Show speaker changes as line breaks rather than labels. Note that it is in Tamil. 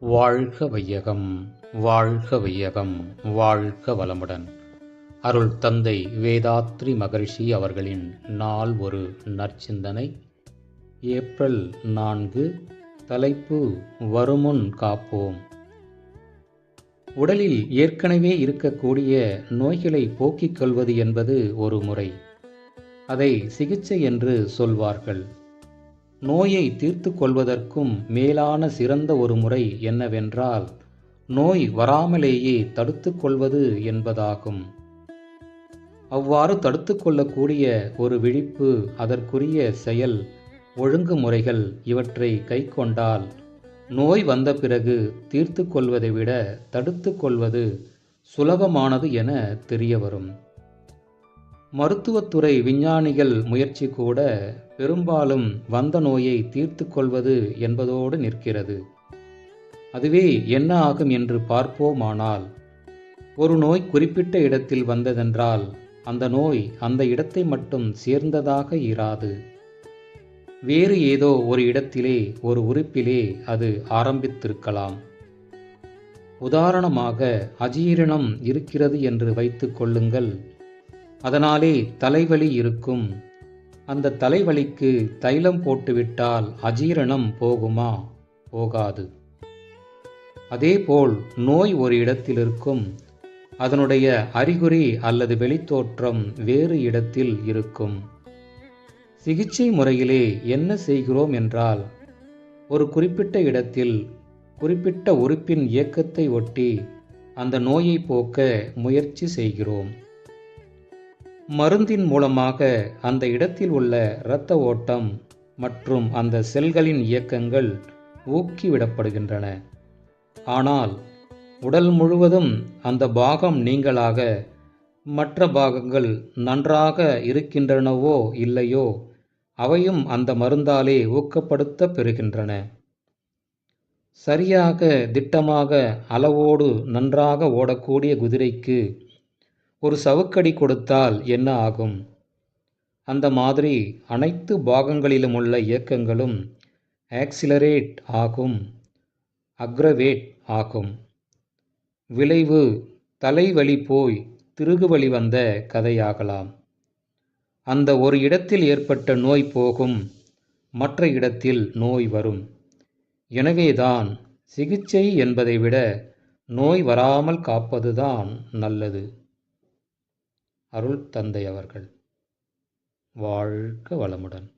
வாழ்க வையகம், வாழ்க வையகம், வாழ்க வளமுடன். அருள் தந்தை வேதாத்ரி மகரிஷி அவர்களின் நாள் ஒரு நற்சிந்தனை. ஏப்ரல் 4. தலைப்பு: வருமுன் காப்போம். உடலில் ஏற்கனவே இருக்கக்கூடிய நோய்களை போக்கிக் கொள்வது என்பது ஒரு முறை. அதை சிகிச்சை என்று சொல்வார்கள். நோயை தீர்த்து கொள்வதற்கும் மேலான சிறந்த ஒரு முறை என்னவென்றால், நோய் வராமலேயே தடுத்து கொள்வது என்பதாகும். அவ்வாறு தடுத்து கொள்ளக்கூடிய ஒரு விழிப்பு, அதற்குரிய செயல், ஒழுங்குமுறைகள் இவற்றை கைக்கொண்டால், நோய் வந்த பிறகு தீர்த்து கொள்வதை விட தடுத்து கொள்வது சுலபமானது என தெரிய வரும். மருத்துவத்துறை விஞ்ஞானிகள் முயற்சி கூட பெரும்பாலும் வந்த நோயை தீர்த்து கொள்வது என்பதோடு நிற்கிறது. அதுவே என்ன ஆகும் என்று பார்ப்போமானால், ஒரு நோய் குறிப்பிட்ட இடத்தில் வந்ததென்றால் அந்த நோய் அந்த இடத்தை மட்டும் சேர்ந்ததாக இராது. வேறு ஏதோ ஒரு இடத்திலே, ஒரு உறுப்பிலே அது ஆரம்பித்திருக்கலாம். உதாரணமாக, அஜீரணம் இருக்கிறது என்று வைத்துக் கொள்ளுங்கள். அதனாலே தலைவலி இருக்கும். அந்த தலைவலிக்கு தைலம் போட்டுவிட்டால் அஜீரணம் போகுமா? போகாது. அதேபோல் நோய் ஒரு இடத்தில் இருக்கும். அதனுடைய அறிகுறி அல்லது வெளித்தோற்றம் வேறு இடத்தில் இருக்கும். சிகிச்சை முறையிலே என்ன செய்கிறோம் என்றால், ஒரு குறிப்பிட்ட இடத்தில் குறிப்பிட்ட உறுப்பின் இயக்கத்தை ஒட்டி அந்த நோயை போக்க முயற்சி செய்கிறோம். மருந்தின் மூலமாக அந்த இடத்தில் உள்ள இரத்த ஓட்டம் மற்றும் அந்த செல்களின் இயக்கங்கள் ஊக்கிவிடப்படுகின்றன. ஆனால் உடல் முழுவதும் அந்த பாகம் நீங்களாக மற்ற பாகங்கள் நன்றாக இருக்கின்றனவோ இல்லையோ, அவையும் அந்த மருந்தாலே ஊக்கப்படுத்த பெறுகின்றன. சரியாக, திட்டமாக, அளவோடு நன்றாக ஓடக்கூடிய குதிரைக்கு ஒரு சவுக்கடி கொடுத்தால் என்ன ஆகும்? அந்த மாதிரி அனைத்து பாகங்களிலும் உள்ள இயக்கங்களும் ஆக்சிலரேட் ஆகும், அக்ரவேட் ஆகும். விளைவு தலைவலி போய் திருகுவலி வந்த கதையாகலாம். அந்த ஒரு இடத்தில் ஏற்பட்ட நோய் போகும், மற்ற இடத்தில் நோய் வரும். எனவேதான் சிகிச்சை என்பதை விட நோய் வராமல் காப்பதுதான் நல்லது. அருள் தந்தை அவர்கள். வாழ்க வளமுடன்.